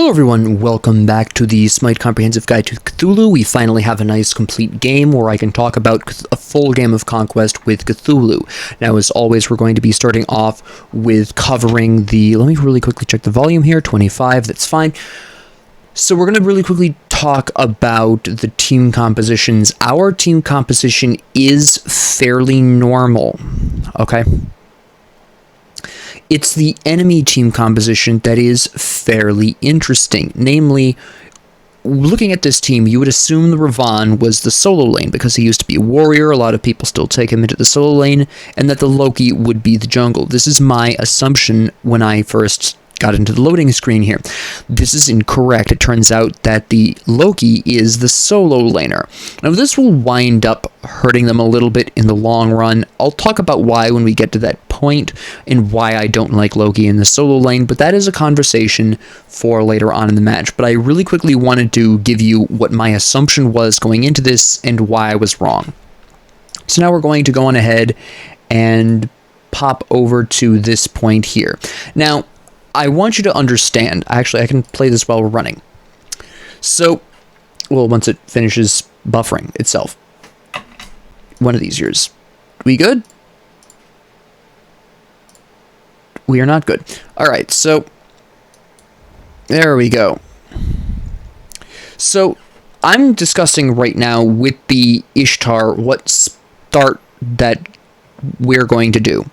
Hello everyone, welcome back to the SMITE Comprehensive Guide to Cthulhu. We finally have a nice complete game where I can talk about a full game of Conquest with Cthulhu. Now, as always, we're going to be starting off with covering the... Let me really quickly check the volume here, 25, that's fine. So we're going to really quickly talk about the team compositions. Our team composition is fairly normal, okay? It's the enemy team composition that is fairly interesting. Namely, looking at this team, you would assume the Ravan was the solo lane because he used to be a warrior. A lot of people still take him into the solo lane, and that the Loki would be the jungle. This is my assumption when I first got into the loading screen here. This is incorrect. It turns out that the Loki is the solo laner. Now, this will wind up hurting them a little bit in the long run. I'll talk about why when we get to that point and why I don't like Loki in the solo lane, but that is a conversation for later on in the match. But I really quickly wanted to give you what my assumption was going into this and why I was wrong. So now we're going to go on ahead and pop over to this point here. Now, I want you to understand, actually I can play this while we're running. So, well, once it finishes buffering itself. One of these years. We good? We are not good. Alright, so, there we go. So, I'm discussing right now with the Ishtar what start that we're going to do.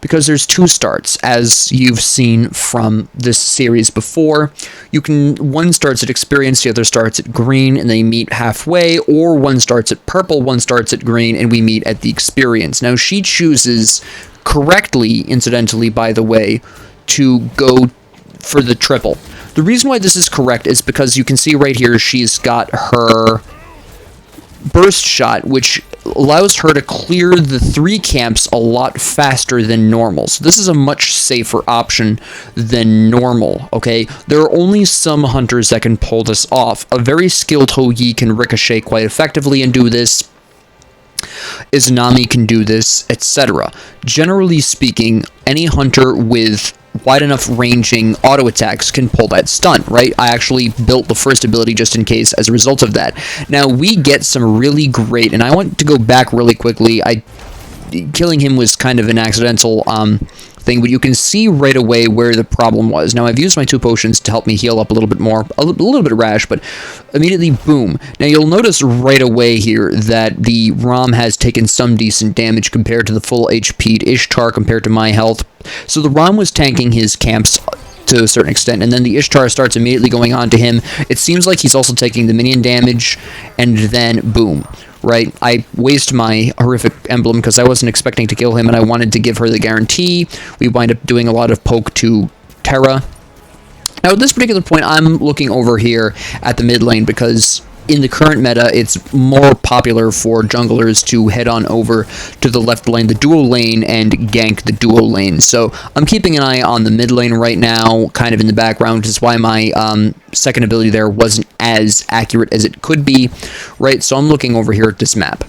Because there's two starts, as you've seen from this series before. One starts at experience, the other starts at green, and they meet halfway, or one starts at purple, one starts at green, and we meet at the experience. Now, she chooses correctly, incidentally, by the way, to go for the triple. The reason why this is correct is because you can see right here she's got her burst shot, which allows her to clear the 3 camps a lot faster than normal. So this is a much safer option than normal, okay? There are only some hunters that can pull this off. A very skilled Hoagie can ricochet quite effectively and do this. Izanami can do this, etc. Generally speaking, any hunter with wide enough ranging auto attacks can pull that stun, right? I actually built the first ability just in case as a result of that. Now, we get some really great, and I want to go back really quickly. Killing him was kind of an accidental thing, but you can see right away where the problem was. Now, I've used my 2 potions to help me heal up a little bit more, a little bit of rash, but immediately, boom. Now, you'll notice right away here that the Rom has taken some decent damage compared to the full HP'd Ishtar compared to my health. So the Rom was tanking his camps to a certain extent, and then the Ishtar starts immediately going on to him. It seems like he's also taking the minion damage, and then boom. Right, I waste my horrific emblem because I wasn't expecting to kill him and I wanted to give her the guarantee. We wind up doing a lot of poke to Terra. Now at this particular point, I'm looking over here at the mid lane because in the current meta, it's more popular for junglers to head on over to the left lane, the dual lane, and gank the dual lane. So I'm keeping an eye on the mid lane right now, kind of in the background, which is why my second ability there wasn't as accurate as it could be, right? So I'm looking over here at this map.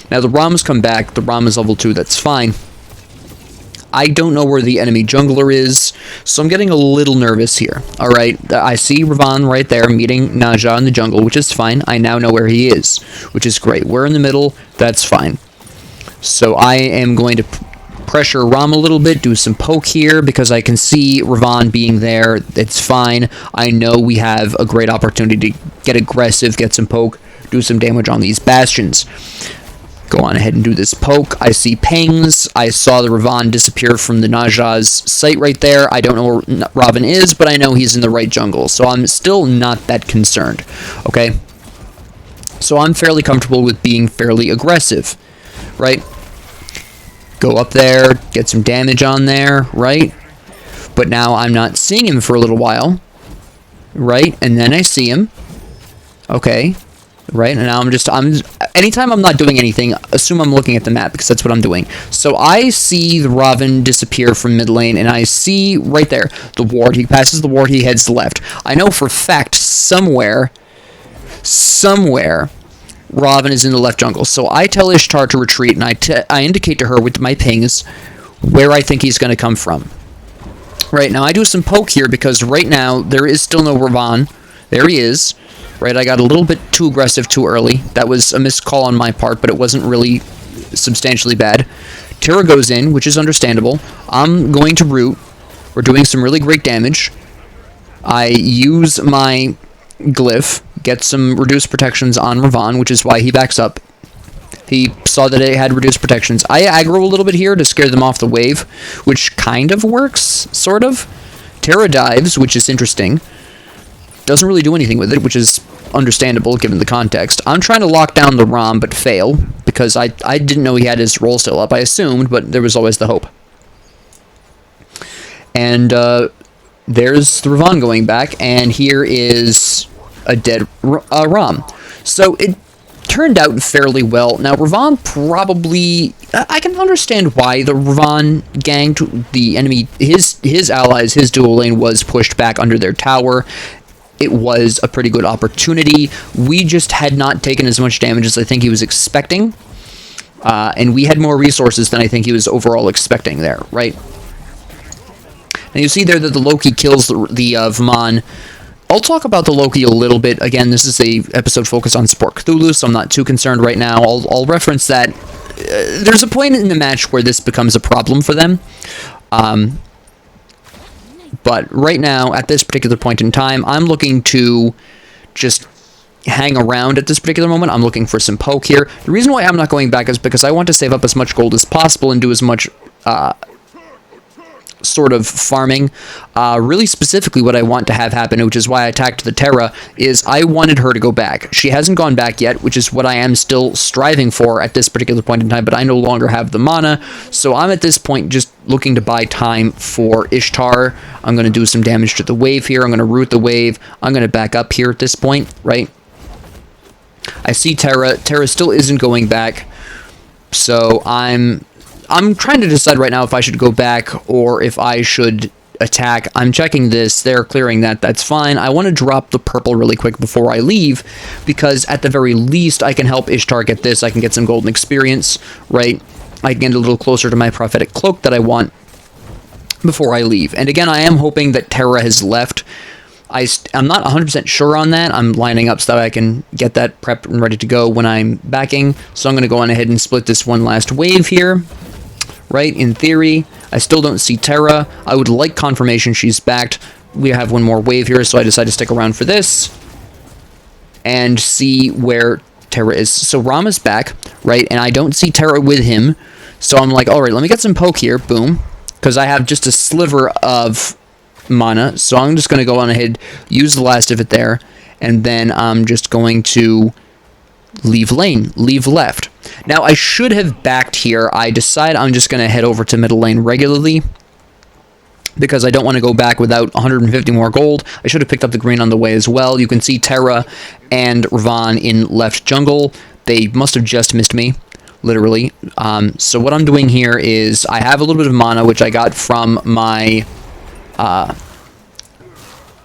Now the Rom's come back, the Rom is level 2, that's fine. I don't know where the enemy jungler is, so I'm getting a little nervous here. Alright, I see Ravan right there meeting Naja in the jungle, which is fine. I now know where he is, which is great. We're in the middle, that's fine. So I am going to pressure Rom a little bit, do some poke here, because I can see Ravan being there. It's fine. I know we have a great opportunity to get aggressive, get some poke, do some damage on these bastions. Go on ahead and do this poke. I see pings. I saw the Ravan disappear from the Naja's site right there. I don't know where Ravan is, but I know he's in the right jungle, so I'm still not that concerned, okay? So I'm fairly comfortable with being fairly aggressive, right? Go up there, get some damage on there, right? But now I'm not seeing him for a little while, right? And then I see him, okay? Right, and now anytime I'm not doing anything, assume I'm looking at the map, because that's what I'm doing. So I see the Ravan disappear from mid lane, and I see right there, the ward. He passes the ward, he heads left. I know for a fact, somewhere, Ravan is in the left jungle. So I tell Ishtar to retreat, and I indicate to her with my pings where I think he's going to come from. Right, now I do some poke here because right now there is still no Ravon. There he is. Right, I got a little bit too aggressive too early. That was a missed call on my part, but it wasn't really substantially bad. Terra goes in, which is understandable. I'm going to root. We're doing some really great damage. I use my glyph, get some reduced protections on Ravon, which is why he backs up. He saw that it had reduced protections. I aggro a little bit here to scare them off the wave, which kind of works, sort of. Terra dives, which is interesting. Doesn't really do anything with it, which is understandable given the context. I'm trying to lock down the Rom, but fail, because I didn't know he had his roll still up. I assumed, but there was always the hope. And there's the Ravon going back, and here is a dead Rom. So it turned out fairly well. Now, Ravon probably... I can understand why the Ravon gang, the enemy, his allies, his dual lane was pushed back under their tower. It was a pretty good opportunity. We just had not taken as much damage as I think he was expecting. And we had more resources than I think he was overall expecting there, right? And you see there that the Loki kills the Vamon. I'll talk about the Loki a little bit. Again, this is a episode focused on Sport Cthulhu, so I'm not too concerned right now. I'll reference that. There's a point in the match where this becomes a problem for them. But right now, at this particular point in time, I'm looking to just hang around at this particular moment. I'm looking for some poke here. The reason why I'm not going back is because I want to save up as much gold as possible and do as much sort of farming. Really specifically what I want to have happen, which is why I attacked the Terra, is I wanted her to go back. She hasn't gone back yet, which is what I am still striving for at this particular point in time, but I no longer have the mana, so I'm at this point just looking to buy time for Ishtar. I'm going to do some damage to the wave here. I'm going to root the wave. I'm going to back up here at this point, right? I see Terra. Terra still isn't going back, so I'm trying to decide right now if I should go back or if I should attack. I'm checking this. They're clearing that. That's fine. I want to drop the purple really quick before I leave, because at the very least, I can help Ishtar get this. I can get some golden experience, right? I can get a little closer to my prophetic cloak that I want before I leave. And again, I am hoping that Terra has left. I'm not 100% sure on that. I'm lining up so that I can get that prepped and ready to go when I'm backing. So I'm going to go on ahead and split this one last wave here. Right, in theory, I still don't see Terra. I would like confirmation she's backed. We have one more wave here, so I decided to stick around for this and see where Terra is. So Ram is back, right, and I don't see Terra with him, so I'm like, all right, let me get some poke here, boom, because I have just a sliver of mana, so I'm just going to go on ahead, use the last of it there, and then I'm just going to leave lane, leave left. Now, I should have backed here. I decide I'm just going to head over to middle lane regularly because I don't want to go back without 150 more gold. I should have picked up the green on the way as well. You can see Terra and Ravon in left jungle. They must have just missed me, literally. So what I'm doing here is I have a little bit of mana, which I got from my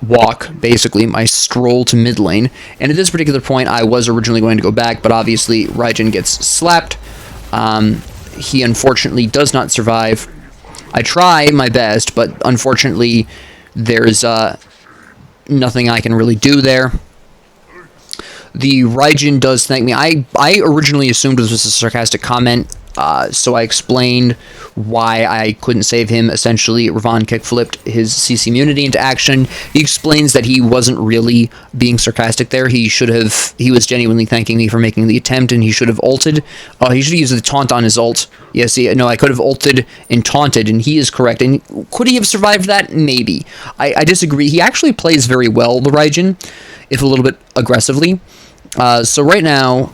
walk, basically, my stroll to mid lane, and at this particular point I was originally going to go back, but obviously Raijin gets slapped. He unfortunately does not survive. I try my best, but unfortunately there's nothing I can really do there. The Raijin does thank me. I originally assumed this was a sarcastic comment, so I explained why I couldn't save him. Essentially, Ravon kickflipped his CC immunity into action. He explains that he wasn't really being sarcastic there. He was genuinely thanking me for making the attempt, and he should have ulted. He should have used the taunt on his ult. Yes, no, I could have ulted and taunted, and he is correct. And could he have survived that? Maybe. I disagree. He actually plays very well, the Raijin, if a little bit aggressively. So right now,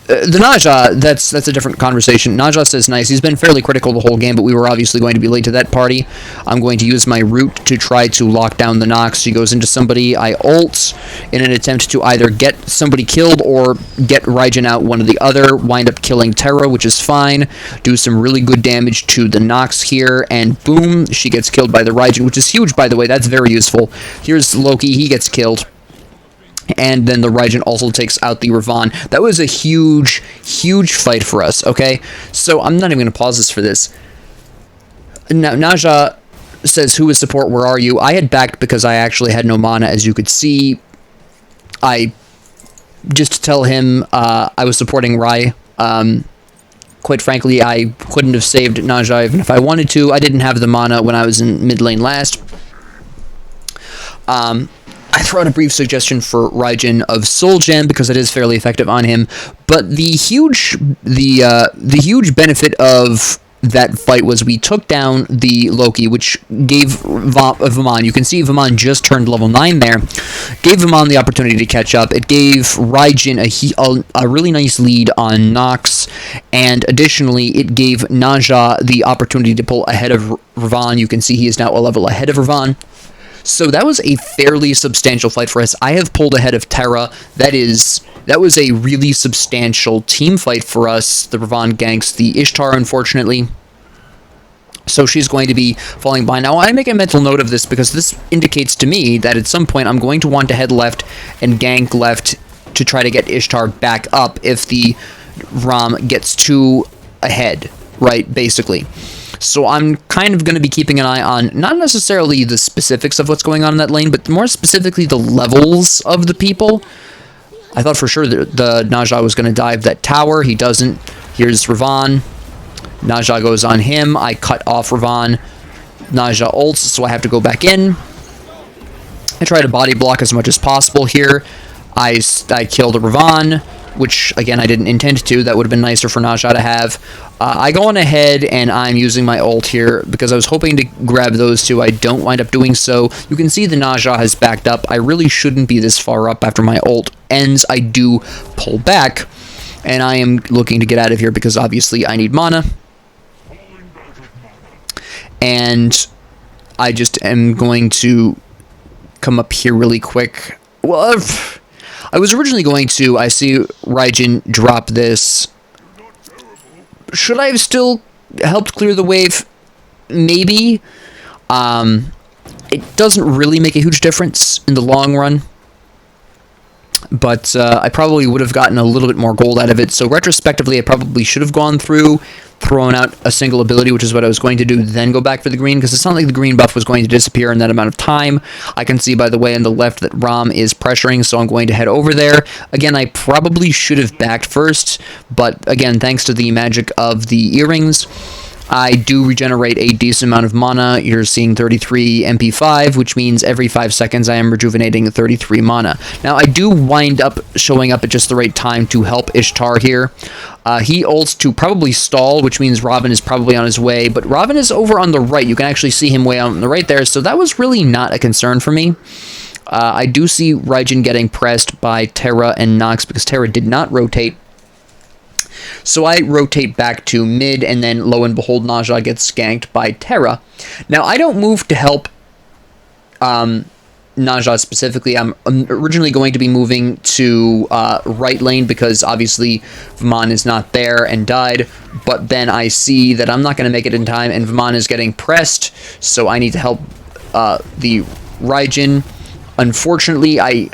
the Naja, that's a different conversation. Naja says nice. He's been fairly critical the whole game, but we were obviously going to be late to that party. I'm going to use my root to try to lock down the Nox. She goes into somebody. I ult in an attempt to either get somebody killed or get Raijin out, one or the other. Wind up killing Terra, which is fine. Do some really good damage to the Nox here, and boom, she gets killed by the Raijin, which is huge, by the way. That's very useful. Here's Loki. He gets killed. And then the Raijin also takes out the Ravon. That was a huge, huge fight for us, okay? So I'm not even going to pause this for this. Now, Naja says, who is support, where are you? I had backed because I actually had no mana, as you could see. Just to tell him I was supporting Rai. Quite frankly, I couldn't have saved Naja even if I wanted to. I didn't have the mana when I was in mid lane last. I throw out a brief suggestion for Raijin of Soul Gem because it is fairly effective on him. But the huge benefit of that fight was we took down the Loki, which gave Vamon, you can see Vamon just turned level 9 there, gave Vamon the opportunity to catch up. It gave Raijin a really nice lead on Nox, and additionally it gave Naja the opportunity to pull ahead of Ravon. You can see he is now a level ahead of Ravon. So that was a fairly substantial fight for us. I have pulled ahead of Terra. That was a really substantial team fight for us. The Ravon ganks the Ishtar, unfortunately. So she's going to be falling behind. Now, I make a mental note of this because this indicates to me that at some point I'm going to want to head left and gank left to try to get Ishtar back up if the Ram gets too ahead, right, basically. So I'm kind of going to be keeping an eye on not necessarily the specifics of what's going on in that lane, but more specifically the levels of the people. I thought for sure that the Naja was going to dive that tower. He doesn't. Here's Ravon. Naja goes on him. I cut off Ravon. Naja ults, so I have to go back in. I try to body block as much as possible here. I killed a Ravon, which, again, I didn't intend to. That would have been nicer for Naja to have. I go on ahead, and I'm using my ult here because I was hoping to grab those two. I don't wind up doing so. You can see the Naja has backed up. I really shouldn't be this far up after my ult ends. I do pull back, and I am looking to get out of here because, obviously, I need mana. And I just am going to come up here really quick. Well, I was originally going to. I see Raijin drop this. Should I have still helped clear the wave? Maybe. It doesn't really make a huge difference in the long run. But I probably would have gotten a little bit more gold out of it. So retrospectively, I probably should have gone through, thrown out a single ability, which is what I was going to do, then go back for the green, because it's not like the green buff was going to disappear in that amount of time. I can see, by the way, on the left that Ram is pressuring, so I'm going to head over there. Again, I probably should have backed first, but again, thanks to the magic of the earrings, I do regenerate a decent amount of mana. You're seeing 33 MP5, which means every 5 seconds I am rejuvenating 33 mana. Now, I do wind up showing up at just the right time to help Ishtar here. He ults to probably stall, which means Robin is probably on his way, but Robin is over on the right. You can actually see him way out on the right there, so that was really not a concern for me. I do see Raijin getting pressed by Terra and Nox because Terra did not rotate. So I rotate back to mid, and then lo and behold, Naja gets skanked by Terra. Now, I don't move to help Naja specifically. I'm originally going to be moving to right lane because obviously Vamon is not there and died, but then I see that I'm not going to make it in time, and Vamon is getting pressed, so I need to help the Raijin. Unfortunately, I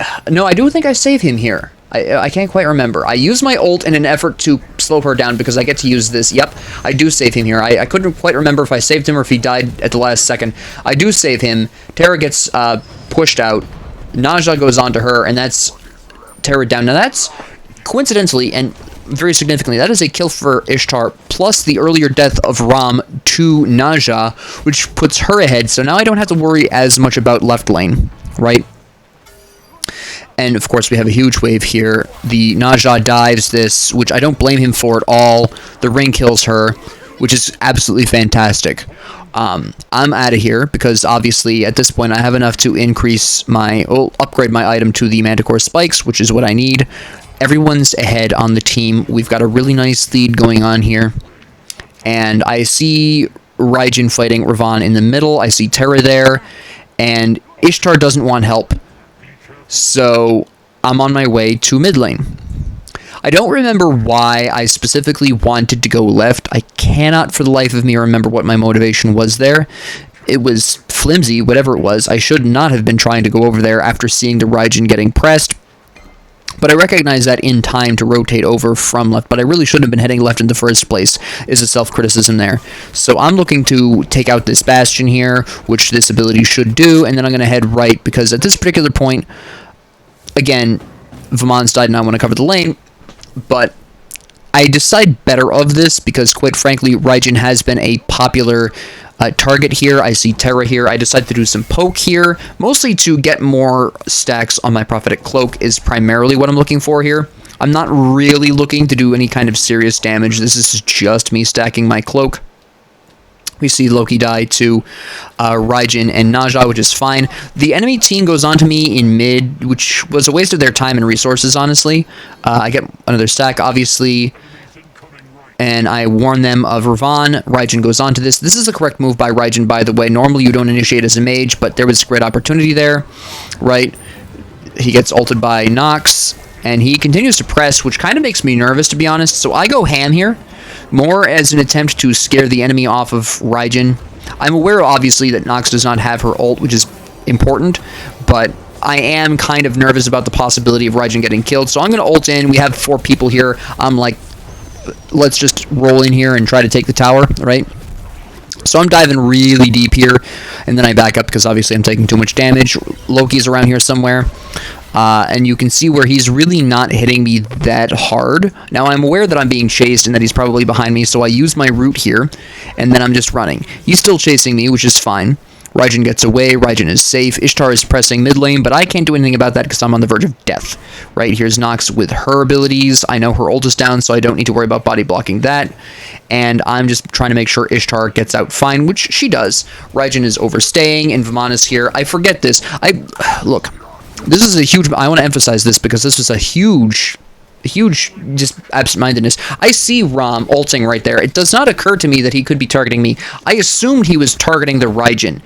do think I save him here. I can't quite remember. I use my ult in an effort to slow her down because I get to use this. Yep, I do save him here. I couldn't quite remember if I saved him or if he died at the last second. I do save him. Terra gets pushed out. Naja goes on to her, and that's Terra down. Now that's, coincidentally, and very significantly, that is a kill for Ishtar, plus the earlier death of Ram to Naja, which puts her ahead. So now I don't have to worry as much about left lane, right? And, of course, we have a huge wave here. The Naja dives this, which I don't blame him for at all. The ring kills her, which is absolutely fantastic. I'm out of here because, obviously, at this point, I have enough to upgrade my item to the Manticore Spikes, which is what I need. Everyone's ahead on the team. We've got a really nice lead going on here. And I see Raijin fighting Ravon in the middle. I see Terra there. And Ishtar doesn't want help. So I'm on my way to mid lane. I don't remember why I specifically wanted to go left. I cannot for the life of me remember what my motivation was there. It was flimsy, whatever it was. I should not have been trying to go over there after seeing the Raijin getting pressed. But I recognize that in time to rotate over from left, but I really shouldn't have been heading left in the first place, is a self-criticism there. So I'm looking to take out this bastion here, which this ability should do, and then I'm going to head right, because at this particular point, again, Vamon's died and I want to cover the lane, but I decide better of this because, quite frankly, Raijin has been a popular target here. I see Terra here. I decided to do some poke here, mostly to get more stacks on my Prophetic Cloak is primarily what I'm looking for here. I'm not really looking to do any kind of serious damage. This is just me stacking my cloak. We see Loki die to Raijin and Naja, which is fine. The enemy team goes on to me in mid, which was a waste of their time and resources, honestly. I get another stack, obviously, and I warn them of Ravan. Raijin goes on to this. This is a correct move by Raijin, by the way. Normally you don't initiate as a mage, but there was a great opportunity there, right? He gets ulted by Nox, and he continues to press, which kind of makes me nervous, to be honest. So I go ham here, more as an attempt to scare the enemy off of Raijin. I'm aware, obviously, that Nox does not have her ult, which is important, but I am kind of nervous about the possibility of Raijin getting killed. So I'm going to ult in. We have 4 people here. I'm like, let's just roll in here and try to take the tower, right? So I'm diving really deep here, and then I back up because obviously I'm taking too much damage. Loki's around here somewhere, and you can see where he's really not hitting me that hard. Now I'm aware that I'm being chased and that he's probably behind me, so I use my route here, and then I'm just running. He's still chasing me, which is fine. Raijin gets away. Raijin is safe. Ishtar is pressing mid lane, but I can't do anything about that because I'm on the verge of death. Right, here's Nox with her abilities. I know her ult is down, so I don't need to worry about body blocking that. And I'm just trying to make sure Ishtar gets out fine, which she does. Raijin is overstaying, and Vamana is here. I forget this. Look, this is a huge... I want to emphasize this because this is a huge just absent-mindedness. I see Ram ulting right there. It does not occur to me that he could be targeting me. I assumed he was targeting the Raijin.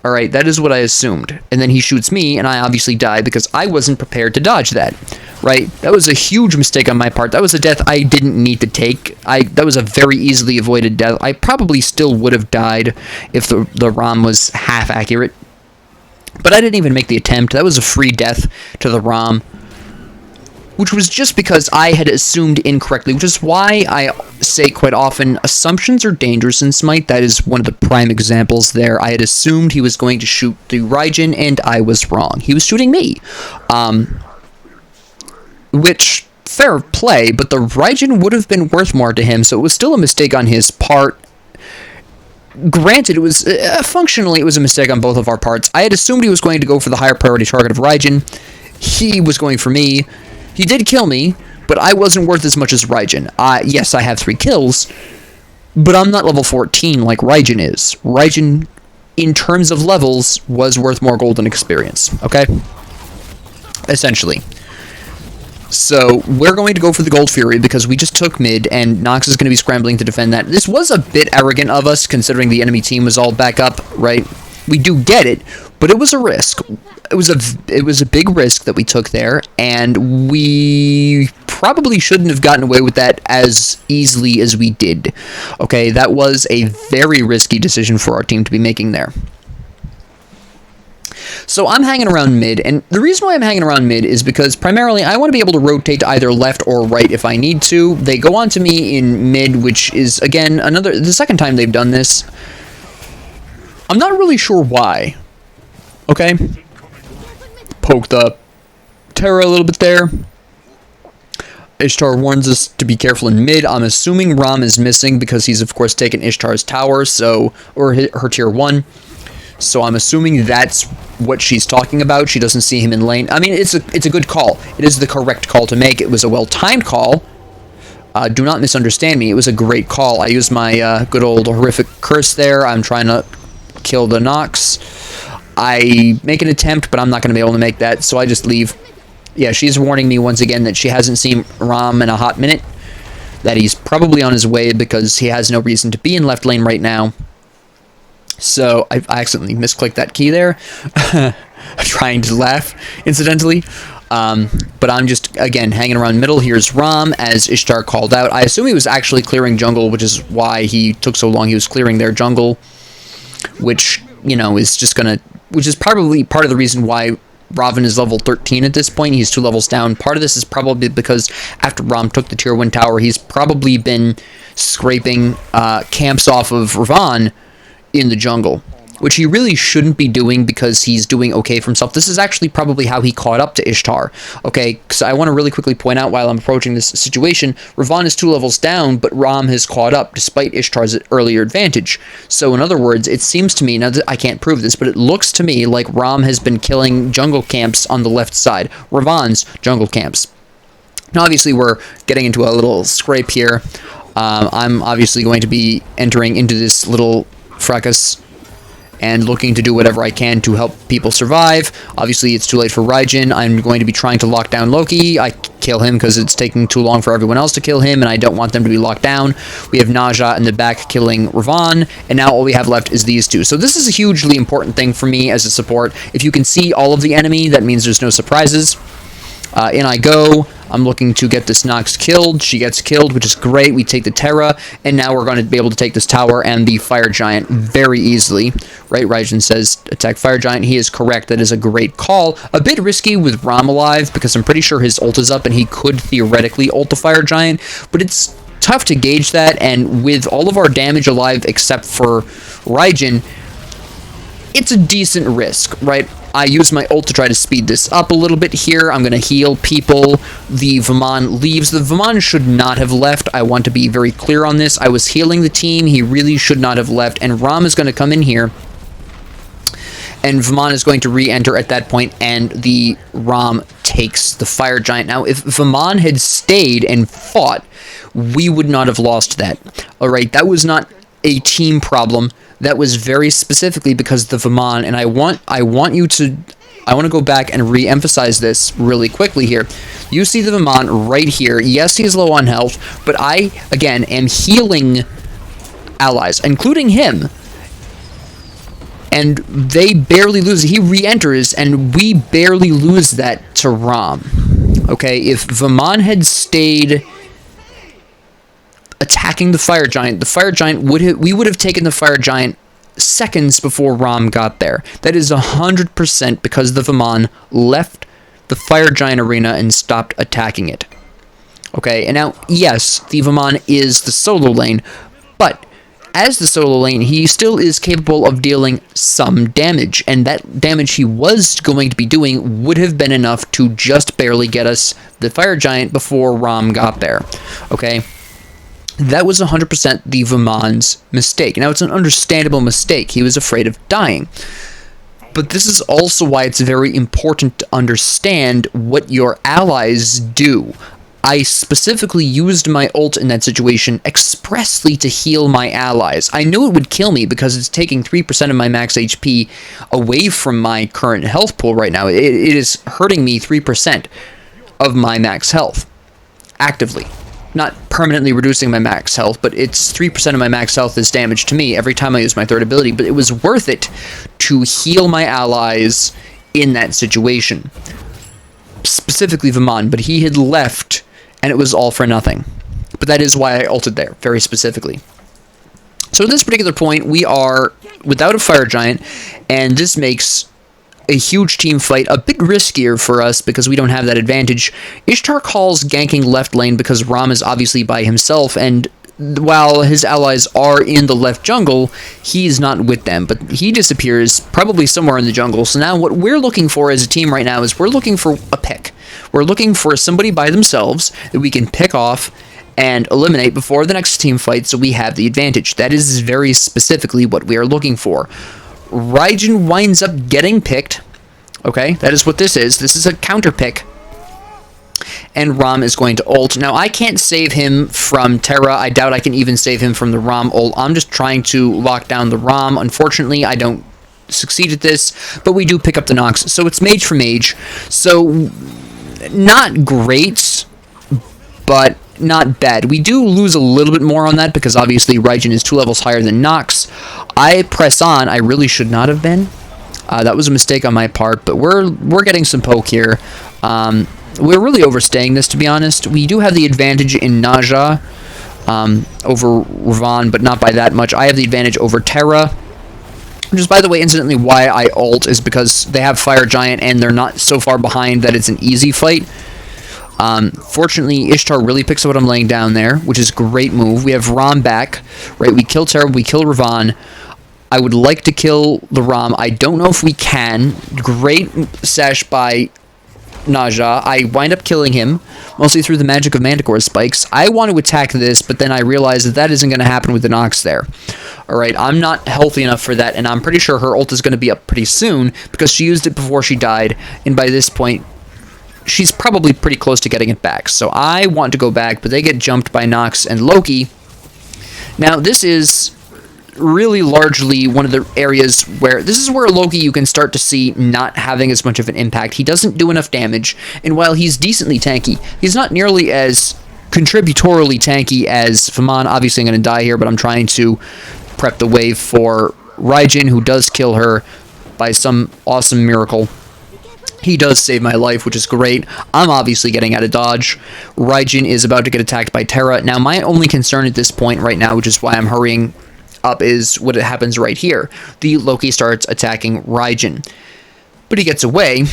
Alright, that is what I assumed. And then he shoots me, and I obviously die because I wasn't prepared to dodge that. Right? That was a huge mistake on my part. That was a death I didn't need to take. That was a very easily avoided death. I probably still would have died if the Ram was half accurate. But I didn't even make the attempt. That was a free death to the Ram, which was just because I had assumed incorrectly, which is why I say quite often, assumptions are dangerous in Smite. That is one of the prime examples there. I had assumed he was going to shoot the Raijin, and I was wrong. He was shooting me. Which, fair play, but the Raijin would have been worth more to him, so it was still a mistake on his part. Granted, it was functionally, it was a mistake on both of our parts. I had assumed he was going to go for the higher priority target of Raijin. He was going for me. He did kill me, but I wasn't worth as much as Raijin. Yes, I have 3 kills, but I'm not level 14 like Raijin is. Raijin, in terms of levels, was worth more gold than experience, okay? Essentially. So, we're going to go for the Gold Fury because we just took mid, and Nox is going to be scrambling to defend that. This was a bit arrogant of us, considering the enemy team was all back up, right? We do get it, but it was a risk. It was a big risk that we took there, and we probably shouldn't have gotten away with that as easily as we did. Okay, that was a very risky decision for our team to be making there. So I'm hanging around mid, and the reason why I'm hanging around mid is because primarily I want to be able to rotate to either left or right if I need to. They go on to me in mid, which is, again, the second time they've done this. I'm not really sure why. Okay? Poke the Terra a little bit there. Ishtar warns us to be careful in mid. I'm assuming Ram is missing because he's, of course, taken Ishtar's tower, or her tier 1. So I'm assuming that's what she's talking about. She doesn't see him in lane. I mean, it's a good call. It is the correct call to make. It was a well-timed call. Do not misunderstand me. It was a great call. I used my good old horrific curse there. I'm trying to kill the Nox. I make an attempt, but I'm not going to be able to make that, so I just leave. Yeah, she's warning me once again that she hasn't seen Ram in a hot minute, that he's probably on his way because he has no reason to be in left lane right now. So I accidentally misclicked that key there, trying to laugh, incidentally. But I'm just, again, hanging around middle. Here's Ram, as Ishtar called out. I assume he was actually clearing jungle, which is why he took so long. He was clearing their jungle, which, you know, is just gonna... Which is probably part of the reason why Raven is level 13 at this point. He's 2 levels down. Part of this is probably because after Rom took the tier 1 tower, he's probably been scraping camps off of Ravan in the jungle, which he really shouldn't be doing because he's doing okay for himself. This is actually probably how he caught up to Ishtar. Okay, because I want to really quickly point out while I'm approaching this situation, Ravan is 2 levels down, but Rom has caught up despite Ishtar's earlier advantage. So in other words, it seems to me, now that I can't prove this, but it looks to me like Rom has been killing jungle camps on the left side, Ravan's jungle camps. Now obviously we're getting into a little scrape here. I'm obviously going to be entering into this little fracas and looking to do whatever I can to help people survive. Obviously, it's too late for Raijin. I'm going to be trying to lock down Loki. I kill him because it's taking too long for everyone else to kill him, and I don't want them to be locked down. We have Naja in the back killing Ravan, and now all we have left is these two. So this is a hugely important thing for me as a support. If you can see all of the enemy, that means there's no surprises. In I go. I'm looking to get this Nox killed. She gets killed, which is great. We take the Terra, and now we're going to be able to take this tower and the Fire Giant very easily. Right, Raijin says attack Fire Giant. He is correct. That is a great call. A bit risky with Rom alive, because I'm pretty sure his ult is up, and he could theoretically ult the Fire Giant, but it's tough to gauge that, and with all of our damage alive except for Raijin, it's a decent risk, right? I use my ult to try to speed this up a little bit here. I'm going to heal people. The Vaman leaves. The Vaman should not have left. I want to be very clear on this. I was healing the team. He really should not have left. And Rom is going to come in here. And Vaman is going to re-enter at that point, and the Rom takes the Fire Giant. Now, if Vaman had stayed and fought, we would not have lost that. Alright, that was not a team problem. That was very specifically because the Vaman, and I want to go back and re-emphasize this really quickly here. You see the Vaman right here. Yes, he's low on health, but I, again, am healing allies, including him. And they barely lose. He re-enters, and we barely lose that to Rom. Okay, if Vaman had stayed attacking the Fire Giant we would have taken the Fire Giant seconds before Rom got there. That is 100% because the Vaman left the Fire Giant arena and stopped attacking it. Okay, and now, yes, the Vaman is the solo lane, but as the solo lane, he still is capable of dealing some damage, and that damage he was going to be doing would have been enough to just barely get us the Fire Giant before Rom got there. Okay? That was 100% the Vaman's mistake. Now, it's an understandable mistake. He was afraid of dying. But this is also why it's very important to understand what your allies do. I specifically used my ult in that situation expressly to heal my allies. I knew it would kill me because it's taking 3% of my max HP away from my current health pool right now. It is hurting me 3% of my max health actively. Not permanently reducing my max health, but it's 3% of my max health is damage to me every time I use my third ability, but it was worth it to heal my allies in that situation. Specifically Vaman, but he had left, and it was all for nothing. But that is why I ulted there, very specifically. So at this particular point, we are without a Fire Giant, and this makes a huge team fight a bit riskier for us because we don't have that advantage. Ishtar calls ganking left lane because Rom is obviously by himself, and while his allies are in the left jungle, he's not with them, but he disappears probably somewhere in the jungle. So now what we're looking for as a team right now is we're looking for a pick. We're looking for somebody by themselves that we can pick off and eliminate before the next team fight so we have the advantage. That is very specifically what we are looking for. Raijin winds up getting picked. Okay, that is what this is. This is a counter pick. And Rom is going to ult. Now, I can't save him from Terra. I doubt I can even save him from the Rom ult. I'm just trying to lock down the Rom. Unfortunately, I don't succeed at this, but we do pick up the Nox. So it's mage for mage. So, not great, but not bad. We do lose a little bit more on that because obviously Raijin is 2 levels higher than Nox. I press on. I really should not have been. That was a mistake on my part, but we're getting some poke here. We're really overstaying this, to be honest. We do have the advantage in Naja over Ravan, but not by that much. I have the advantage over Terra. Which is, by the way, incidentally, why I ult, is because they have Fire Giant and they're not so far behind that it's an easy fight. Fortunately, Ishtar really picks up what I'm laying down there, which is a great move. We have Ram back, right? We kill Terra, we kill Ravan. I would like to kill the Ram. I don't know if we can. Great sash by Naja. I wind up killing him, mostly through the magic of Manticore spikes. I want to attack this, but then I realize that that isn't going to happen with the Nox there. Alright, I'm not healthy enough for that, and I'm pretty sure her ult is going to be up pretty soon, because she used it before she died, and by this point, she's probably pretty close to getting it back. So I want to go back, but they get jumped by Nox and Loki. Now, this is really largely one of the areas where this is where Loki you can start to see not having as much of an impact. He doesn't do enough damage, and while he's decently tanky, he's not nearly as contributorily tanky as Vaman. Obviously, I'm going to die here, but I'm trying to prep the way for Raijin, who does kill her by some awesome miracle. He does save my life, which is great. I'm obviously getting out of dodge. Raijin is about to get attacked by Terra. Now, my only concern at this point right now, which is why I'm hurrying up, is what happens right here. The Loki starts attacking Raijin, but he gets away,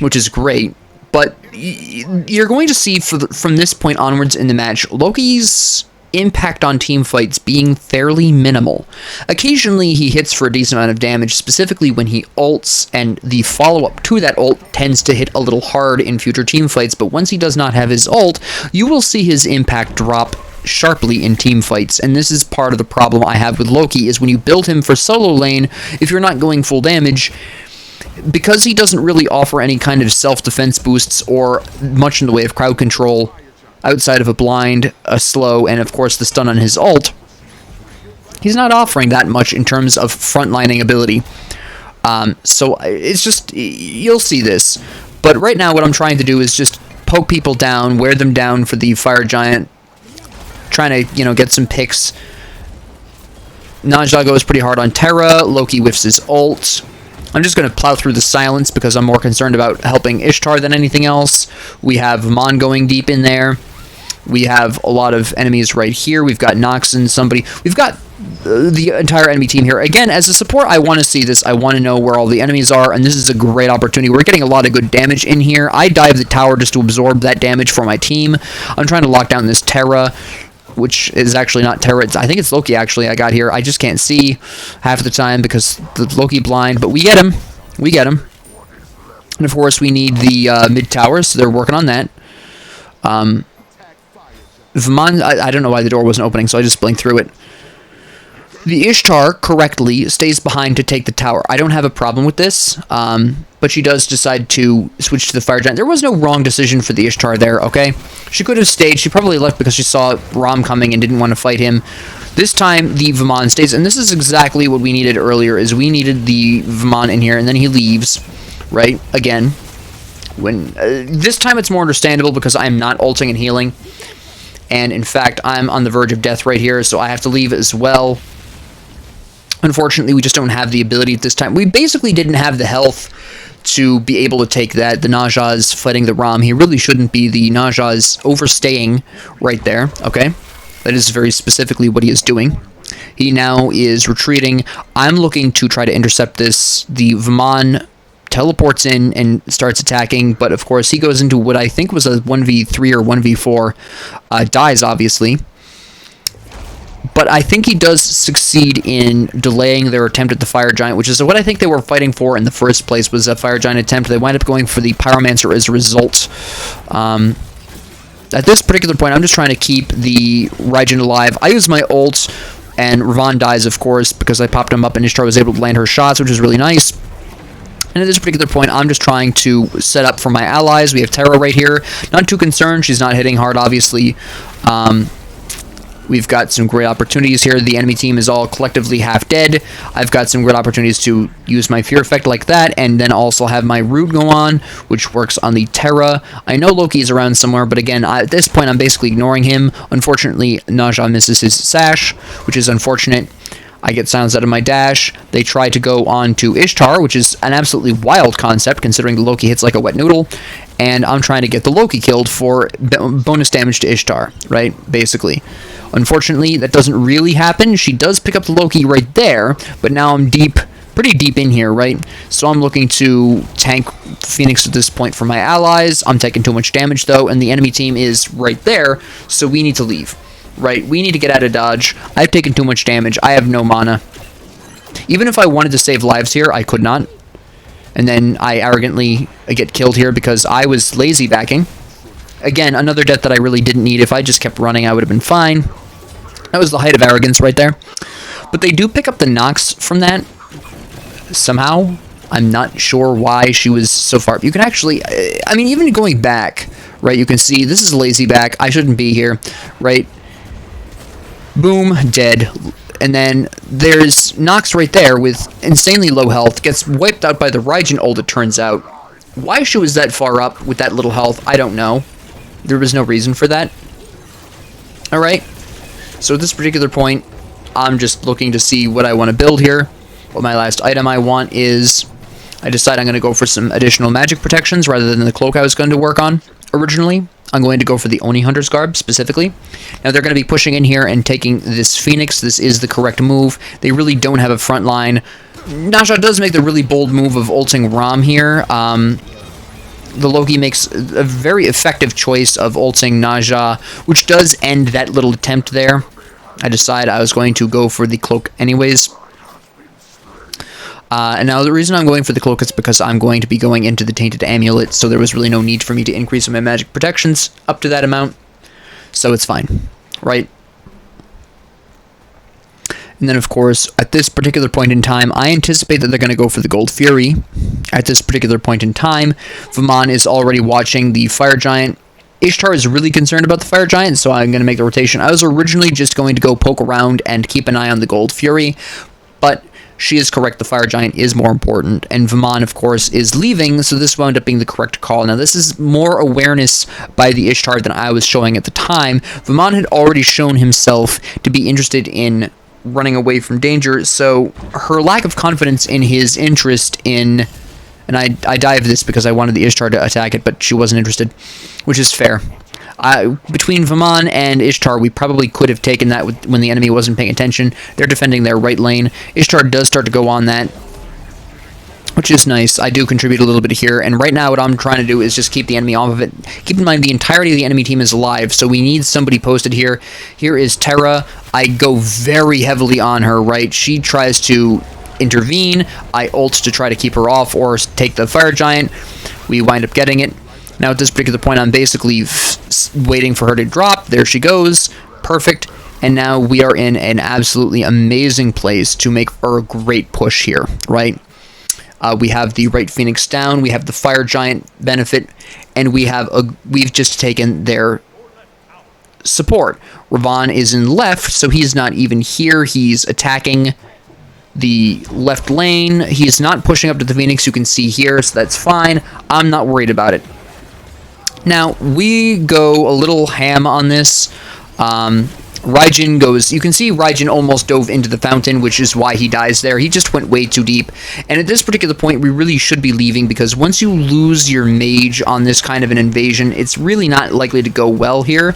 which is great. But you're going to see from this point onwards in the match, Loki's impact on team fights being fairly minimal. Occasionally he hits for a decent amount of damage, specifically when he ults, and the follow-up to that ult tends to hit a little hard in future team fights, but once he does not have his ult, you will see his impact drop sharply in team fights, and this is part of the problem I have with Loki, is when you build him for solo lane, if you're not going full damage, because he doesn't really offer any kind of self-defense boosts or much in the way of crowd control outside of a blind, a slow, and of course the stun on his ult, he's not offering that much in terms of frontlining ability. So it's just, you'll see this. But right now what I'm trying to do is just poke people down, wear them down for the Fire Giant, trying to, get some picks. Naja goes pretty hard on Terra, Loki whiffs his ult. I'm just going to plow through the silence because I'm more concerned about helping Ishtar than anything else. We have Mon going deep in there. We have a lot of enemies right here. We've got Nox and somebody. We've got the entire enemy team here. Again, as a support, I want to see this. I want to know where all the enemies are, and this is a great opportunity. We're getting a lot of good damage in here. I dive the tower just to absorb that damage for my team. I'm trying to lock down this Terra, which is actually not Terra. I think it's Loki, actually, I got here. I just can't see half the time because the Loki blind, but we get him. We get him. And, of course, we need the mid tower, so they're working on that. Vaman, I don't know why the door wasn't opening, so I just blinked through it. The Ishtar correctly stays behind to take the tower. I don't have a problem with this, but she does decide to switch to the Fire Giant. There was no wrong decision for the Ishtar there, okay? She could have stayed. She probably left because she saw Ram coming and didn't want to fight him. This time, the Vaman stays, and this is exactly what we needed earlier, is we needed the Vaman in here, and then he leaves, right, again. When this time it's more understandable because I'm not ulting and healing, and in fact, I'm on the verge of death right here, so I have to leave as well. Unfortunately, we just don't have the ability at this time. We basically didn't have the health to be able to take that. The Naja's fighting the Ram. He really shouldn't be. The Naja's overstaying right there, okay? That is very specifically what he is doing. He now is retreating. I'm looking to try to intercept this. The Vaman teleports in and starts attacking, but of course he goes into what I think was a 1v3 or 1v4. Dies, obviously. But I think he does succeed in delaying their attempt at the Fire Giant, which is what I think they were fighting for in the first place, was a Fire Giant attempt. They wind up going for the Pyromancer as a result. At this particular point, I'm just trying to keep the Raijin alive. I use my ult, and Ravan dies, of course, because I popped him up and Ishtar was able to land her shots, which is really nice. And at this particular point, I'm just trying to set up for my allies. We have Terra right here. Not too concerned. She's not hitting hard, obviously. We've got some great opportunities here. The enemy team is all collectively half dead. I've got some great opportunities to use my fear effect like that, and then also have my root go on, which works on the Terra. I know Loki is around somewhere, but again, at this point, I'm basically ignoring him. Unfortunately, Naja misses his sash, which is unfortunate. I get silenced out of my dash. They try to go on to Ishtar, which is an absolutely wild concept, considering the Loki hits like a wet noodle. And I'm trying to get the Loki killed for bonus damage to Ishtar, right? Basically. Unfortunately, that doesn't really happen. She does pick up the Loki right there, but now I'm deep pretty deep in here, right? So I'm looking to tank Phoenix at this point for my allies. I'm taking too much damage, though, and the enemy team is right there, so we need to leave, right? We need to get out of dodge. I've taken too much damage. I have no mana. Even if I wanted to save lives here, I could not. And then I arrogantly get killed here because I was lazy backing. Again, another death that I really didn't need. If I just kept running, I would have been fine. That was the height of arrogance right there. But they do pick up the Nox from that somehow. I'm not sure why she was so far. You can actually, I mean, even going back, right, you can see this is lazy back. I shouldn't be here, right? Boom, dead. And then there's Nox right there with insanely low health. Gets wiped out by the Raijin ult, it turns out. Why she was that far up with that little health, I don't know. There was no reason for that. Alright. So at this particular point, I'm just looking to see what I want to build here. What my last item I want is... I decide I'm going to go for some additional magic protections rather than the cloak I was going to work on originally. I'm going to go for the Oni Hunter's Garb, specifically. Now, they're going to be pushing in here and taking this Phoenix. This is the correct move. They really don't have a front line. Naja does make the really bold move of ulting Rom here. The Loki makes a very effective choice of ulting Naja, which does end that little attempt there. I decided I was going to go for the cloak anyways. And now the reason I'm going for the cloak is because I'm going to be going into the Tainted Amulet, so there was really no need for me to increase my magic protections up to that amount. So it's fine, right? And then, of course, at this particular point in time, I anticipate that they're going to go for the Gold Fury. At this particular point in time, Vaman is already watching the Fire Giant. Ishtar is really concerned about the Fire Giant, so I'm going to make the rotation. I was originally just going to go poke around and keep an eye on the Gold Fury, but she is correct, the Fire Giant is more important, and Vaman, of course, is leaving, so this wound up being the correct call. Now, this is more awareness by the Ishtar than I was showing at the time. Vaman had already shown himself to be interested in running away from danger, so her lack of confidence in his interest in... And I dived this because I wanted the Ishtar to attack it, but she wasn't interested, which is fair. Between Vaman and Ishtar, we probably could have taken that when the enemy wasn't paying attention. They're defending their right lane. Ishtar does start to go on that, which is nice. I do contribute a little bit here, and right now what I'm trying to do is just keep the enemy off of it. Keep in mind, the entirety of the enemy team is alive, so we need somebody posted here. Here is Terra. I go very heavily on her, right? She tries to intervene. I ult to try to keep her off or take the Fire Giant. We wind up getting it. Now, at this particular point, I'm basically waiting for her to drop. There she goes. Perfect. And now we are in an absolutely amazing place to make for a great push here, right? We have the right Phoenix down. We have the Fire Giant benefit. And we've just taken their support. Ravan is in left, so he's not even here. He's attacking the left lane. He's not pushing up to the Phoenix, you can see here, so that's fine. I'm not worried about it. Now, we go a little ham on this. Raijin goes... You can see Raijin almost dove into the fountain, which is why he dies there. He just went way too deep. And at this particular point, we really should be leaving, because once you lose your mage on this kind of an invasion, it's really not likely to go well here.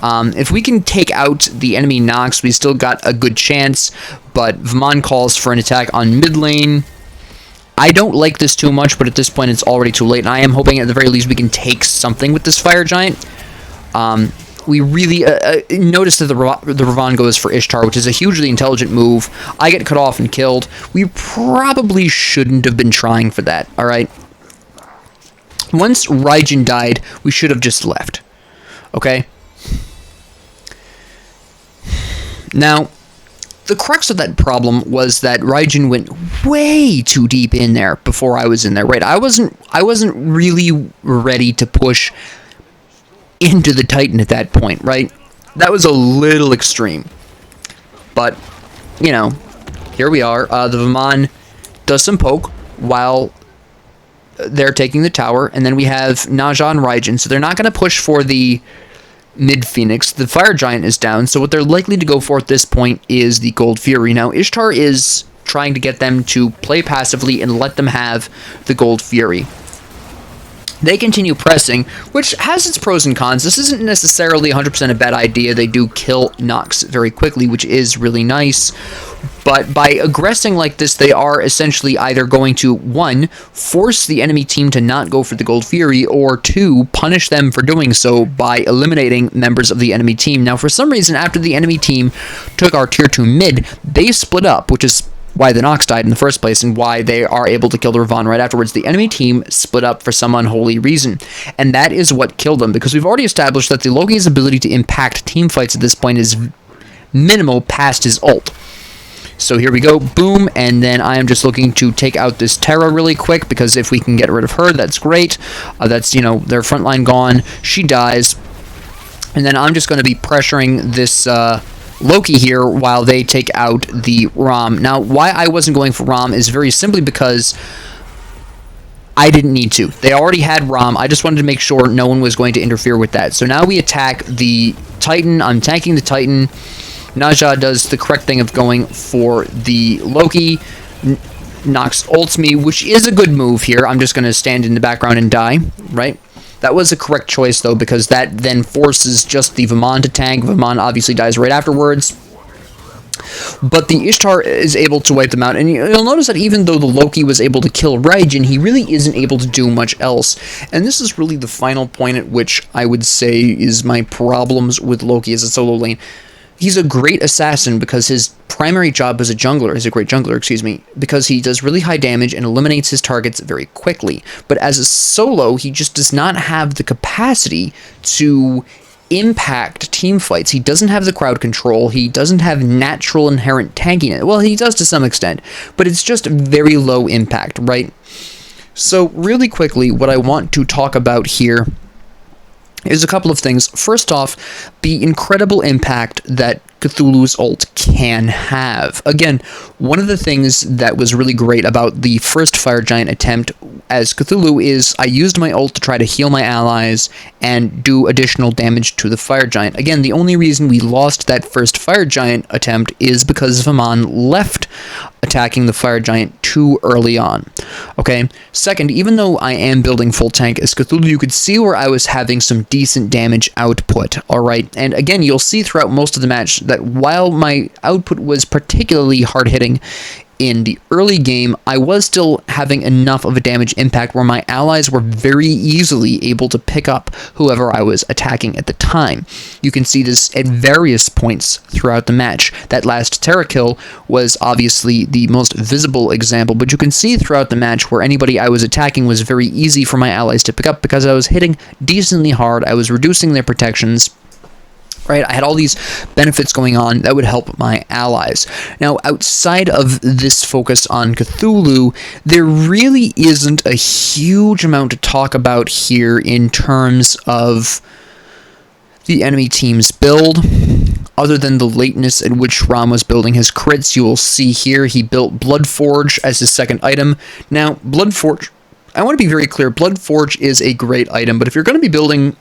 If we can take out the enemy Nox, we still got a good chance, but Vaman calls for an attack on mid lane. I don't like this too much, but at this point it's already too late, and I am hoping at the very least we can take something with this Fire Giant. We really notice that the Ravan goes for Ishtar, which is a hugely intelligent move. I get cut off and killed. We probably shouldn't have been trying for that, alright? Once Raijin died, we should have just left. Okay? Now, the crux of that problem was that Raijin went way too deep in there before I was in there, right? I wasn't really ready to push into the Titan at that point, right? That was a little extreme. But, you know, here we are. The Vaman does some poke while they're taking the tower, and then we have Naja and Raijin, so they're not going to push for the mid-Phoenix. The Fire Giant is down, so what they're likely to go for at this point is the Gold Fury. Now, Ishtar is trying to get them to play passively and let them have the Gold Fury. They continue pressing, which has its pros and cons. This isn't necessarily 100% a bad idea. They do kill Nox very quickly, which is really nice. But by aggressing like this, they are essentially either going to, 1, force the enemy team to not go for the Gold Fury, or 2, punish them for doing so by eliminating members of the enemy team. Now, for some reason, after the enemy team took our tier 2 mid, they split up, which is why the Nox died in the first place, and why they are able to kill the Ravon right afterwards. The enemy team split up for some unholy reason, and that is what killed them, because we've already established that the Loki's ability to impact team fights at this point is minimal past his ult. So here we go, boom, and then I am just looking to take out this Terra really quick, because if we can get rid of her, that's great. That's, you know, their front line gone, she dies, and then I'm just going to be pressuring this Loki here while they take out the Rom. Now, why I wasn't going for Rom is very simply because I didn't need to. They already had Rom. I just wanted to make sure no one was going to interfere with that. So now we attack the Titan. I'm tanking the Titan. Naja does the correct thing of going for the Loki. Nox ults me, which is a good move here. I'm just going to stand in the background and die, right? That was a correct choice, though, because that then forces just the Vamon to tank. Vamon obviously dies right afterwards. But the Ishtar is able to wipe them out. And you'll notice that even though the Loki was able to kill Raijin, he really isn't able to do much else. And this is really the final point at which I would say is my problems with Loki as a solo lane. He's a great assassin because his primary job as a jungler, is a great jungler, excuse me, because he does really high damage and eliminates his targets very quickly. But as a solo, he just does not have the capacity to impact team fights. He doesn't have the crowd control. He doesn't have natural inherent tankiness. Well, he does to some extent, but it's just very low impact, right? So really quickly, what I want to talk about here is a couple of things. First off, the incredible impact that Cthulhu's ult can have. Again, one of the things that was really great about the first Fire Giant attempt as Cthulhu is I used my ult to try to heal my allies and do additional damage to the Fire Giant. Again, the only reason we lost that first Fire Giant attempt is because Vamon left attacking the Fire Giant too early on. Okay, second, even though I am building full tank as Cthulhu, you could see where I was having some decent damage output, alright? And again, you'll see throughout most of the match that while my output was particularly hard-hitting in the early game, I was still having enough of a damage impact where my allies were very easily able to pick up whoever I was attacking at the time. You can see this at various points throughout the match. That last Terra kill was obviously the most visible example, but you can see throughout the match where anybody I was attacking was very easy for my allies to pick up because I was hitting decently hard, I was reducing their protections. Right, I had all these benefits going on that would help my allies. Now, outside of this focus on Cthulhu, there really isn't a huge amount to talk about here in terms of the enemy team's build, other than the lateness at which Ram was building his crits. You will see here he built Bloodforge as his second item. Now, Bloodforge, I want to be very clear, Bloodforge is a great item, but if you're going to be building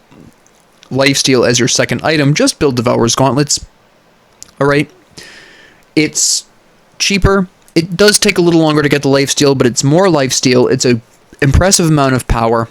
Lifesteal as your second item, just build Devourer's Gauntlets. Alright? It's cheaper. It does take a little longer to get the lifesteal, but it's more lifesteal. It's an impressive amount of power.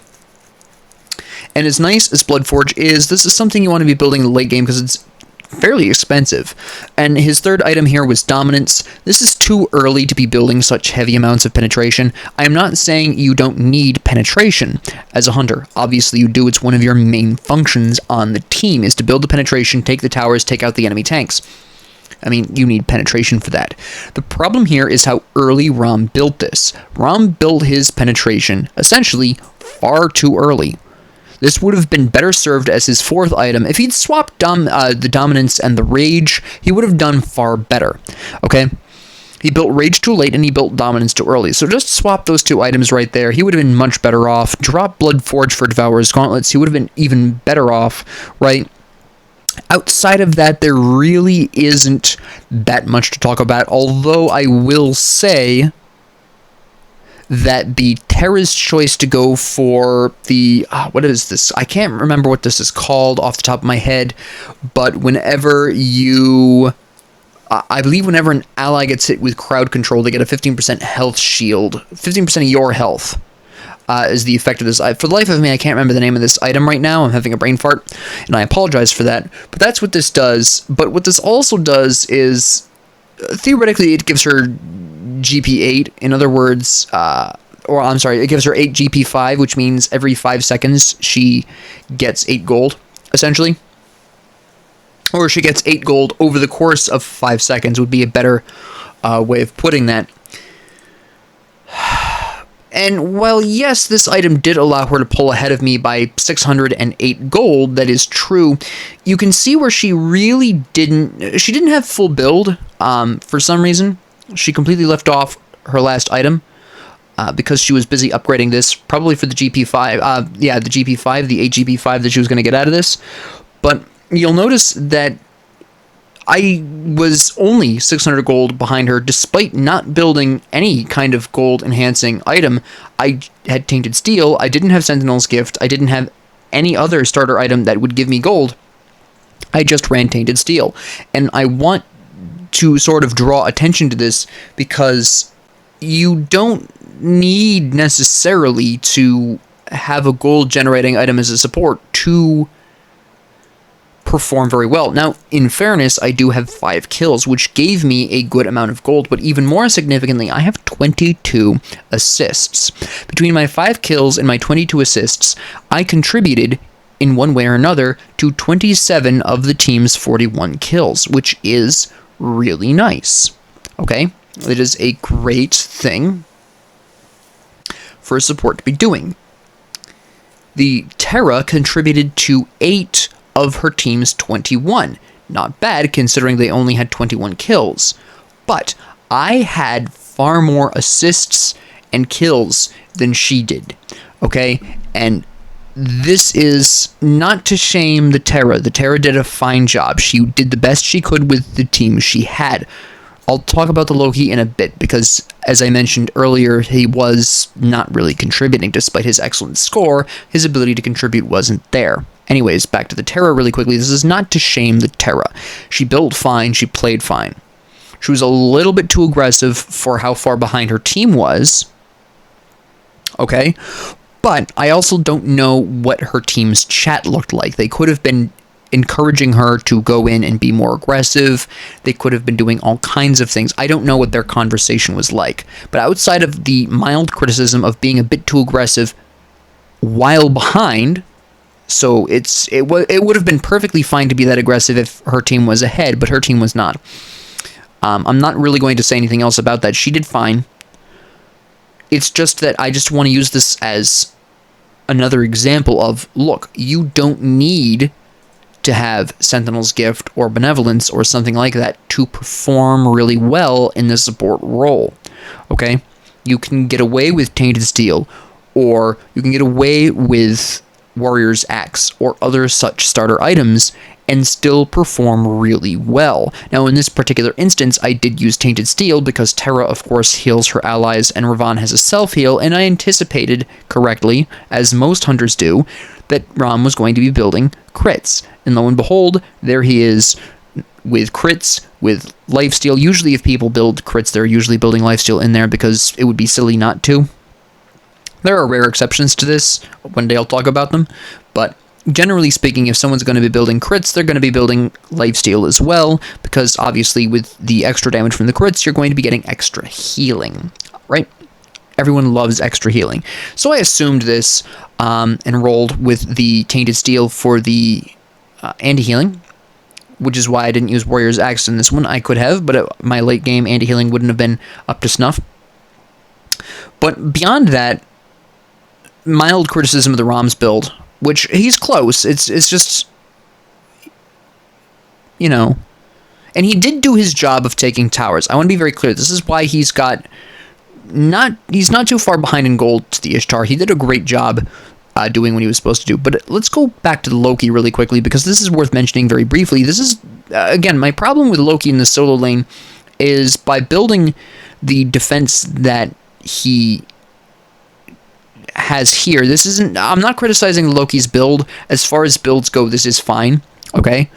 And as nice as Bloodforge is, this is something you want to be building in the late game because it's fairly expensive. And his third item here was Dominance. This is too early to be building such heavy amounts of penetration. I am not saying you don't need penetration as a hunter. Obviously you do. It's one of your main functions on the team is to build the penetration, take the towers, take out the enemy tanks. I mean, you need penetration for that. The problem here is how early Ram built this. Ram built his penetration essentially far too early. This would have been better served as his fourth item. If he'd swapped the Dominance and the Rage, he would have done far better. Okay? He built Rage too late and he built Dominance too early. So just swap those two items right there. He would have been much better off. Drop Bloodforge for Devourer's Gauntlets. He would have been even better off, right? Outside of that, there really isn't that much to talk about. Although I will say that the Terra's choice to go for the, what is this? I can't remember what this is called off the top of my head, but whenever you, I believe whenever an ally gets hit with crowd control, they get a 15% health shield, 15% of your health is the effect of this. For the life of me, I can't remember the name of this item right now. I'm having a brain fart, and I apologize for that, but that's what this does. But what this also does is, theoretically, it gives her GP 8. In other words, it gives her 8 GP 5, which means every 5 seconds she gets 8 gold, essentially. Or she gets 8 gold over the course of 5 seconds would be a better way of putting that. And while, yes, this item did allow her to pull ahead of me by 608 gold, that is true, you can see where she really didn't have full build, for some reason. She completely left off her last item, because she was busy upgrading this, probably for the GP5, the GP5, the 8 GP5 that she was going to get out of this. But you'll notice that I was only 600 gold behind her, despite not building any kind of gold-enhancing item. I had Tainted Steel, I didn't have Sentinel's Gift, I didn't have any other starter item that would give me gold. I just ran Tainted Steel. And I want to sort of draw attention to this, because you don't need necessarily to have a gold-generating item as a support to perform very well. Now, in fairness, I do have 5 kills, which gave me a good amount of gold, but even more significantly, I have 22 assists. Between my 5 kills and my 22 assists, I contributed, in one way or another, to 27 of the team's 41 kills, which is really nice. Okay? It is a great thing for a support to be doing. The Terra contributed to 8 of her team's 21. Not bad, considering they only had 21 kills. But I had far more assists and kills than she did. Okay? And this is not to shame the Terra. The Terra did a fine job. She did the best she could with the team she had. I'll talk about the Loki in a bit, because, as I mentioned earlier, he was not really contributing. Despite his excellent score, his ability to contribute wasn't there. Anyways, back to the Terra really quickly. This is not to shame the Terra. She built fine, she played fine. She was a little bit too aggressive for how far behind her team was. Okay? But I also don't know what her team's chat looked like. They could have been encouraging her to go in and be more aggressive. They could have been doing all kinds of things. I don't know what their conversation was like. But outside of the mild criticism of being a bit too aggressive while behind, so it would have been perfectly fine to be that aggressive if her team was ahead, but her team was not. I'm not really going to say anything else about that. She did fine. It's just that I just want to use this as another example of, look, you don't need to have Sentinel's Gift or Benevolence or something like that to perform really well in the support role. Okay? You can get away with Tainted Steel, or you can get away with Warrior's Axe or other such starter items and still perform really well. Now, in this particular instance, I did use Tainted Steel because Terra, of course, heals her allies and Ravan has a self-heal, and I anticipated correctly, as most hunters do, that Ram was going to be building crits. And lo and behold, there he is with crits, with lifesteal. Usually if people build crits, they're usually building lifesteal in there because it would be silly not to. There are rare exceptions to this. One day I'll talk about them. But generally speaking, if someone's going to be building crits, they're going to be building lifesteal as well, because obviously with the extra damage from the crits, you're going to be getting extra healing, right? Everyone loves extra healing. So I assumed this and rolled with the Tainted Steel for the anti-healing, which is why I didn't use Warrior's Axe in this one. I could have, but my late game anti-healing wouldn't have been up to snuff. But beyond that, mild criticism of the Ram's build, which he's close. It's just, you know, and he did do his job of taking towers. I want to be very clear. This is why he's not too far behind in gold to the Ishtar. He did a great job doing what he was supposed to do. But let's go back to Loki really quickly, because this is worth mentioning very briefly. This is, again, my problem with Loki in the solo lane is by building the defense that he has here. This isn't, I'm not criticizing Loki's build. As far as builds go, this is fine, okay?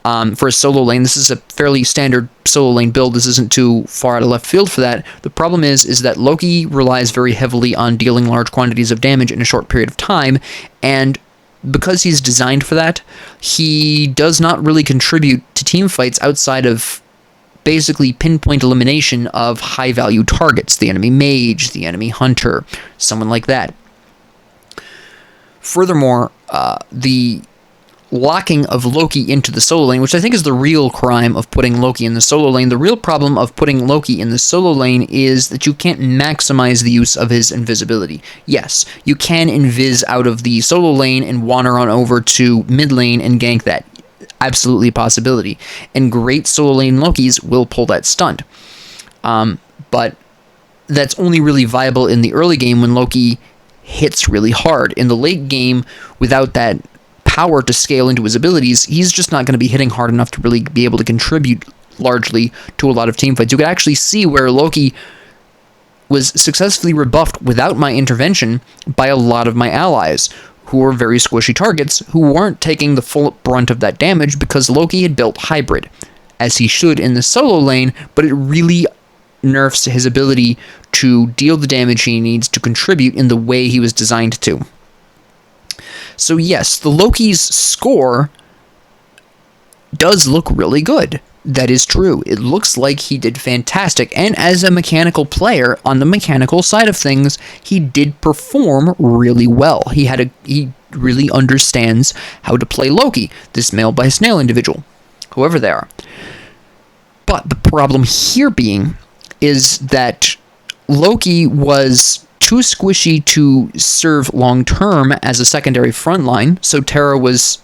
For a solo lane, this is a fairly standard solo lane build. This isn't too far out of left field for that. The problem is that Loki relies very heavily on dealing large quantities of damage in a short period of time, and because he's designed for that, he does not really contribute to team fights outside of basically pinpoint elimination of high-value targets, the enemy mage, the enemy hunter, someone like that. Furthermore, the locking of Loki into the solo lane, which I think is the real crime of putting Loki in the solo lane. The real problem of putting Loki in the solo lane is that you can't maximize the use of his invisibility. Yes, you can invis out of the solo lane and wander on over to mid lane and gank that. Absolutely a possibility. And great solo lane Lokis will pull that stunt. But that's only really viable in the early game when Loki hits really hard. In the late game, without that power to scale into his abilities, he's just not going to be hitting hard enough to really be able to contribute largely to a lot of team fights. You could actually see where Loki was successfully rebuffed without my intervention by a lot of my allies, who were very squishy targets, who weren't taking the full brunt of that damage because Loki had built hybrid, as he should in the solo lane, but it really nerfs his ability to deal the damage he needs to contribute in the way he was designed to. So yes, the Loki's score does look really good. That is true. It looks like he did fantastic, and as a mechanical player, on the mechanical side of things, he did perform really well. He really understands how to play Loki, this male by snail individual, whoever they are. But the problem here being is that Loki was too squishy to serve long-term as a secondary frontline, so Terra was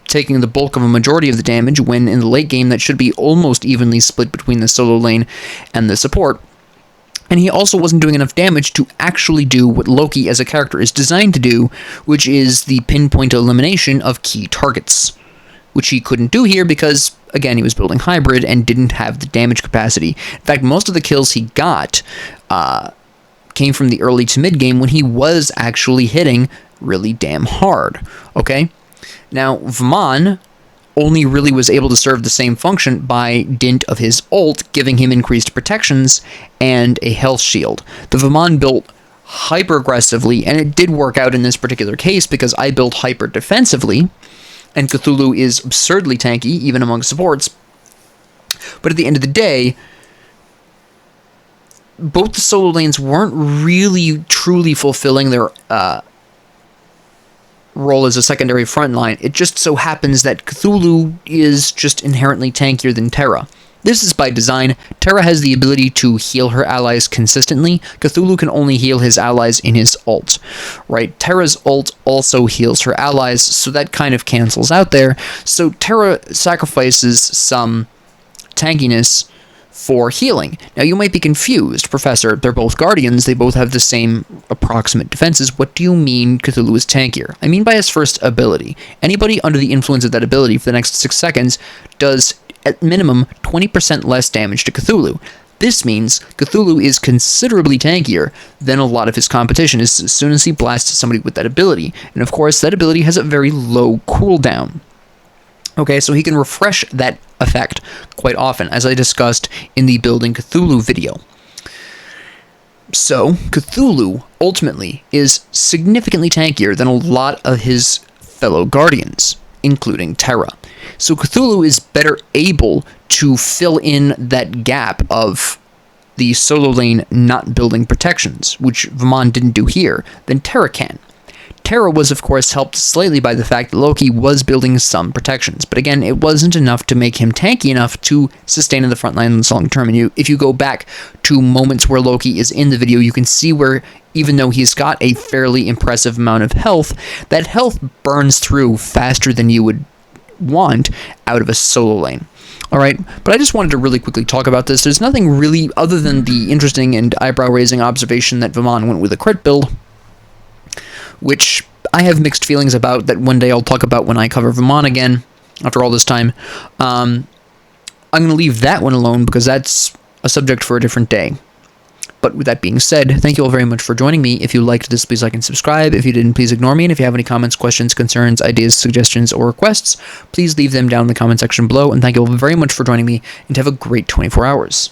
taking the bulk of a majority of the damage, when in the late game that should be almost evenly split between the solo lane and the support. And he also wasn't doing enough damage to actually do what Loki as a character is designed to do, which is the pinpoint elimination of key targets, which he couldn't do here because, again, he was building hybrid and didn't have the damage capacity. In fact, most of the kills he got came from the early to mid game when he was actually hitting really damn hard, okay? Now, Vamon only really was able to serve the same function by dint of his ult, giving him increased protections and a health shield. The Vamon built hyper-aggressively, and it did work out in this particular case because I built hyper-defensively, and Cthulhu is absurdly tanky, even among supports. But at the end of the day, both the solo lanes weren't really truly fulfilling their role as a secondary frontline. It just so happens that Cthulhu is just inherently tankier than Terra. This is by design. Terra has the ability to heal her allies consistently. Cthulhu can only heal his allies in his ult, right? Terra's ult also heals her allies, so that kind of cancels out there. So Terra sacrifices some tankiness for healing. Now, you might be confused, Professor. They're both Guardians. They both have the same approximate defenses. What do you mean Cthulhu is tankier? I mean by his first ability. Anybody under the influence of that ability for the next 6 seconds does, at minimum, 20% less damage to Cthulhu. This means Cthulhu is considerably tankier than a lot of his competition as soon as he blasts somebody with that ability. And of course, that ability has a very low cooldown. Okay, so he can refresh that effect quite often, as I discussed in the Building Cthulhu video. So, Cthulhu, ultimately, is significantly tankier than a lot of his fellow Guardians, including Terra. So Cthulhu is better able to fill in that gap of the solo lane not building protections, which Vamon didn't do here, than Terra can. Terra was, of course, helped slightly by the fact that Loki was building some protections, but again, it wasn't enough to make him tanky enough to sustain in the front line in the long term. And if you go back to moments where Loki is in the video, you can see where, even though he's got a fairly impressive amount of health, that health burns through faster than you would want out of a solo lane. Alright, but I just wanted to really quickly talk about this. There's nothing really other than the interesting and eyebrow-raising observation that Vamon went with a crit build, which I have mixed feelings about, that one day I'll talk about when I cover Vamon again, after all this time. I'm going to leave that one alone because that's a subject for a different day. But with that being said, thank you all very much for joining me. If you liked this, please like and subscribe. If you didn't, please ignore me. And if you have any comments, questions, concerns, ideas, suggestions, or requests, please leave them down in the comment section below. And thank you all very much for joining me, and have a great 24 hours.